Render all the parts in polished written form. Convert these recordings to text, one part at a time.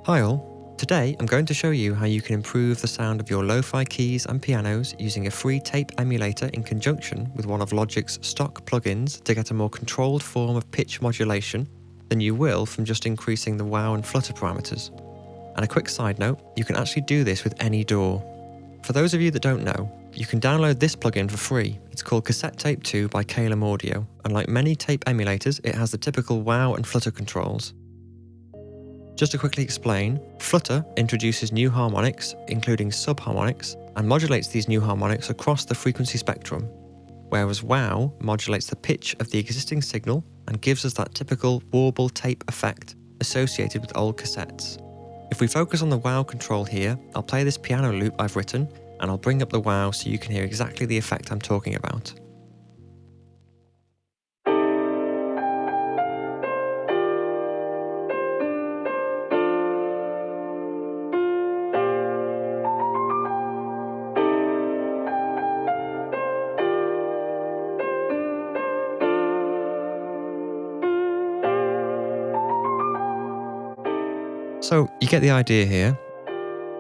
Hi all, today I'm going to show you how you can improve the sound of your lo-fi keys and pianos using a free tape emulator in conjunction with one of Logic's stock plugins to get a more controlled form of pitch modulation than you will from just increasing the wow and flutter parameters. And a quick side note, you can actually do this with any DAW. For those of you that don't know, you can download this plugin for free. It's called Cassette Tape 2 by Calum Audio, and like many tape emulators, it has the typical wow and flutter controls. Just to quickly explain, flutter introduces new harmonics, including subharmonics, and modulates these new harmonics across the frequency spectrum, whereas wow modulates the pitch of the existing signal and gives us that typical warble tape effect associated with old cassettes. If we focus on the wow control here, I'll play this piano loop I've written, and I'll bring up the wow so you can hear exactly the effect I'm talking about. So you get the idea here,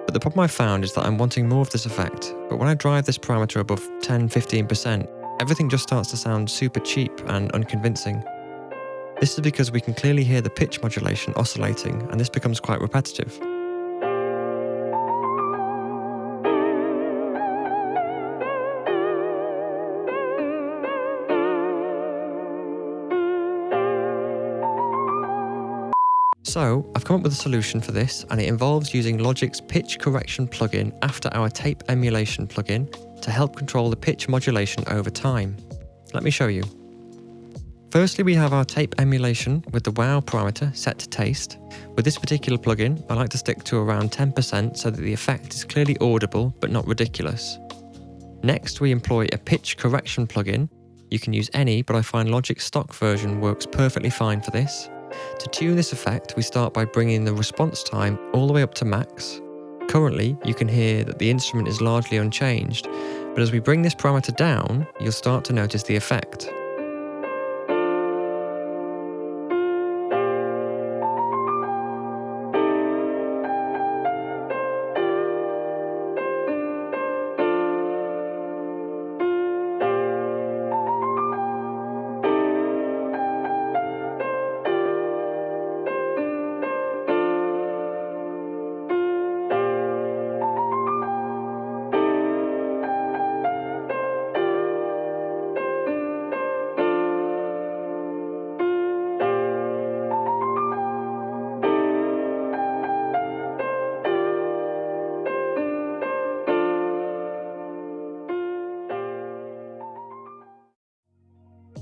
but the problem I found is that I'm wanting more of this effect, but when I drive this parameter above 10-15%, everything just starts to sound super cheap and unconvincing. This is because we can clearly hear the pitch modulation oscillating, and this becomes quite repetitive. So, I've come up with a solution for this, and it involves using Logic's pitch correction plugin after our tape emulation plugin to help control the pitch modulation over time. Let me show you. Firstly, we have our tape emulation with the wow parameter set to taste. With this particular plugin, I like to stick to around 10% so that the effect is clearly audible but not ridiculous. Next, we employ a pitch correction plugin. You can use any, but I find Logic's stock version works perfectly fine for this. To tune this effect, we start by bringing the response time all the way up to max. Currently, you can hear that the instrument is largely unchanged, but as we bring this parameter down, you'll start to notice the effect.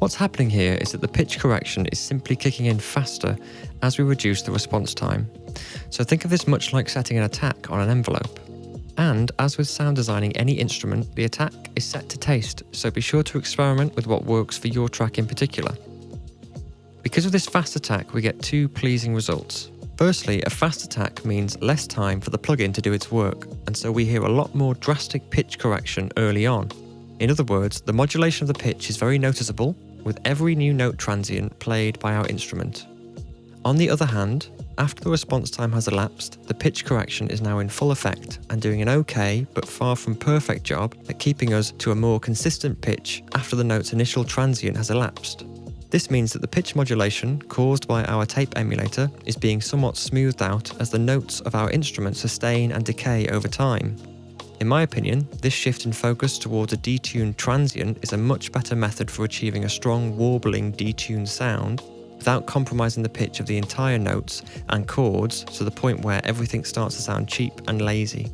What's happening here is that the pitch correction is simply kicking in faster as we reduce the response time. So think of this much like setting an attack on an envelope. And as with sound designing any instrument, the attack is set to taste, so be sure to experiment with what works for your track in particular. Because of this fast attack, we get two pleasing results. Firstly, a fast attack means less time for the plugin to do its work, and so we hear a lot more drastic pitch correction early on. In other words, the modulation of the pitch is very noticeable, with every new note transient played by our instrument. On the other hand, after the response time has elapsed, the pitch correction is now in full effect and doing an okay but far from perfect job at keeping us to a more consistent pitch after the note's initial transient has elapsed. This means that the pitch modulation caused by our tape emulator is being somewhat smoothed out as the notes of our instrument sustain and decay over time. In my opinion, this shift in focus towards a detuned transient is a much better method for achieving a strong warbling detuned sound without compromising the pitch of the entire notes and chords to the point where everything starts to sound cheap and lazy.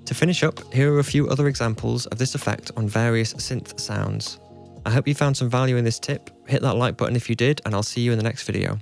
To finish up, here are a few other examples of this effect on various synth sounds. I hope you found some value in this tip. Hit that like button if you did, and I'll see you in the next video.